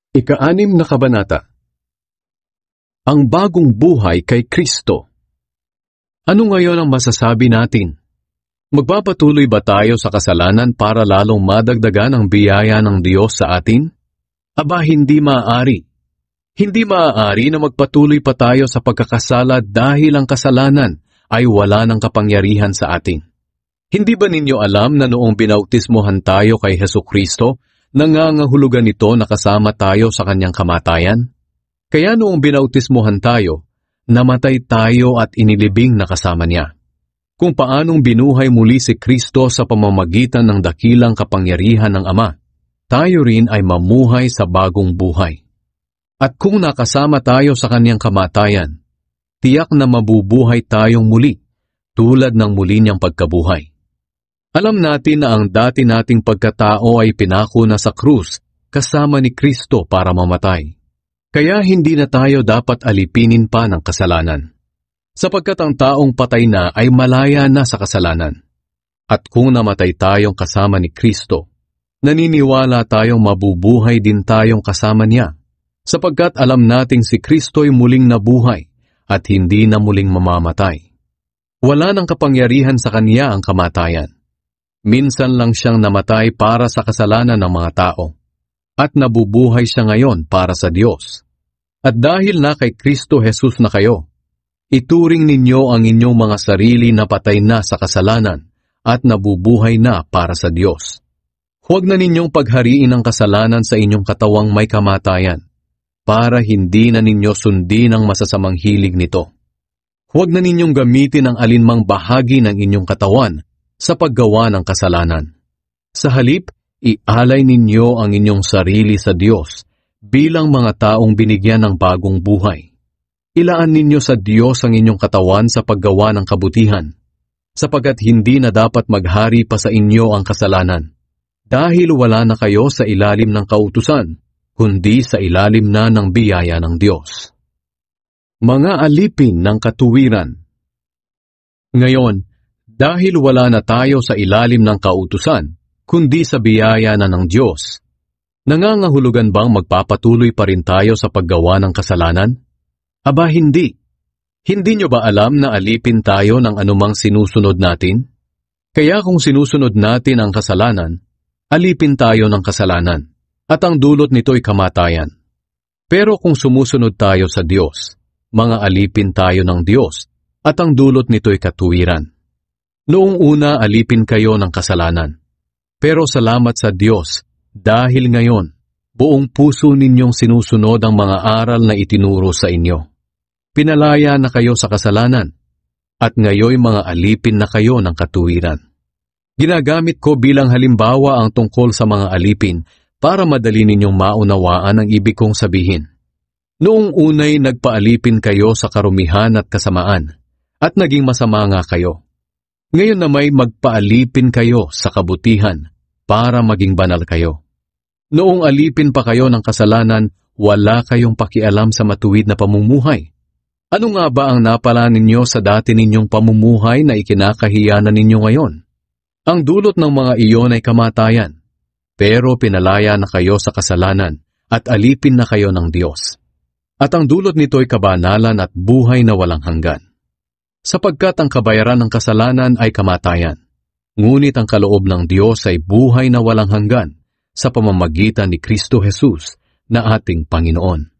Ika-6 na kabanata. Ang bagong buhay kay Kristo. Ano ngayon ang masasabi natin? Magpapatuloy ba tayo sa kasalanan para lalong madagdagan ang biyaya ng Diyos sa atin? Aba, hindi maaari. Hindi maaari na magpatuloy pa tayo sa pagkakasala dahil ang kasalanan ay wala ng kapangyarihan sa atin. Hindi ba ninyo alam na noong binautismohan tayo kay Hesukristo, nangangahulugan ito na kasama tayo sa kanyang kamatayan? Kaya noong binautismohan tayo, namatay tayo at inilibing na kasama niya. Kung paanong binuhay muli si Kristo sa pamamagitan ng dakilang kapangyarihan ng Ama, tayo rin ay mamuhay sa bagong buhay. At kung nakasama tayo sa kanyang kamatayan, tiyak na mabubuhay tayong muli, tulad ng muli niyang pagkabuhay. Alam natin na ang dati nating pagkatao ay pinako na sa krus kasama ni Kristo para mamatay. Kaya hindi na tayo dapat alipinin pa ng kasalanan. Sapagkat ang taong patay na ay malaya na sa kasalanan. At kung namatay tayong kasama ni Kristo, naniniwala tayong mabubuhay din tayong kasama niya. Sapagkat alam nating si Kristo ay muling nabuhay at hindi na muling mamamatay. Wala nang kapangyarihan sa kanya ang kamatayan. Minsan lang siyang namatay para sa kasalanan ng mga tao, at nabubuhay siya ngayon para sa Diyos. At dahil na kay Kristo Jesus na kayo, ituring ninyo ang inyong mga sarili na patay na sa kasalanan at nabubuhay na para sa Diyos. Huwag na ninyong paghariin ang kasalanan sa inyong katawang may kamatayan, para hindi na ninyo sundin ang masasamang hilig nito. Huwag na ninyong gamitin ang alinmang bahagi ng inyong katawan sa paggawa ng kasalanan. Sa halip, ialay ninyo ang inyong sarili sa Diyos bilang mga taong binigyan ng bagong buhay. Ilaan ninyo sa Diyos ang inyong katawan sa paggawa ng kabutihan, sapagkat hindi na dapat maghari pa sa inyo ang kasalanan, dahil wala na kayo sa ilalim ng kautusan, kundi sa ilalim na ng biyaya ng Diyos. Mga alipin ng katuwiran. Ngayon, dahil wala na tayo sa ilalim ng kautusan, kundi sa biyaya na ng Diyos, nangangahulugan bang magpapatuloy pa rin tayo sa paggawa ng kasalanan? Aba, hindi. Hindi nyo ba alam na alipin tayo ng anumang sinusunod natin? Kaya kung sinusunod natin ang kasalanan, alipin tayo ng kasalanan, at ang dulot nito'y kamatayan. Pero kung sumusunod tayo sa Diyos, mga alipin tayo ng Diyos, at ang dulot nito'y katuwiran. Noong una, alipin kayo ng kasalanan. Pero salamat sa Diyos, dahil ngayon, buong puso ninyong sinusunod ang mga aral na itinuro sa inyo. Pinalaya na kayo sa kasalanan, at ngayoy mga alipin na kayo ng katuwiran. Ginagamit ko bilang halimbawa ang tungkol sa mga alipin para madali ninyong maunawaan ang ibig kong sabihin. Noong unay nagpaalipin kayo sa karumihan at kasamaan, at naging masama nga kayo. Ngayon na may magpaalipin kayo sa kabutihan para maging banal kayo. Noong alipin pa kayo ng kasalanan, wala kayong pakialam sa matuwid na pamumuhay. Ano nga ba ang napala ninyo sa dati ninyong pamumuhay na ikinakahiya na ninyo ngayon? Ang dulot ng mga iyon ay kamatayan, pero pinalaya na kayo sa kasalanan at alipin na kayo ng Diyos. At ang dulot nito ay kabanalan at buhay na walang hanggan. Sapagkat ang kabayaran ng kasalanan ay kamatayan, ngunit ang kaloob ng Diyos ay buhay na walang hanggan sa pamamagitan ni Kristo Jesus na ating Panginoon.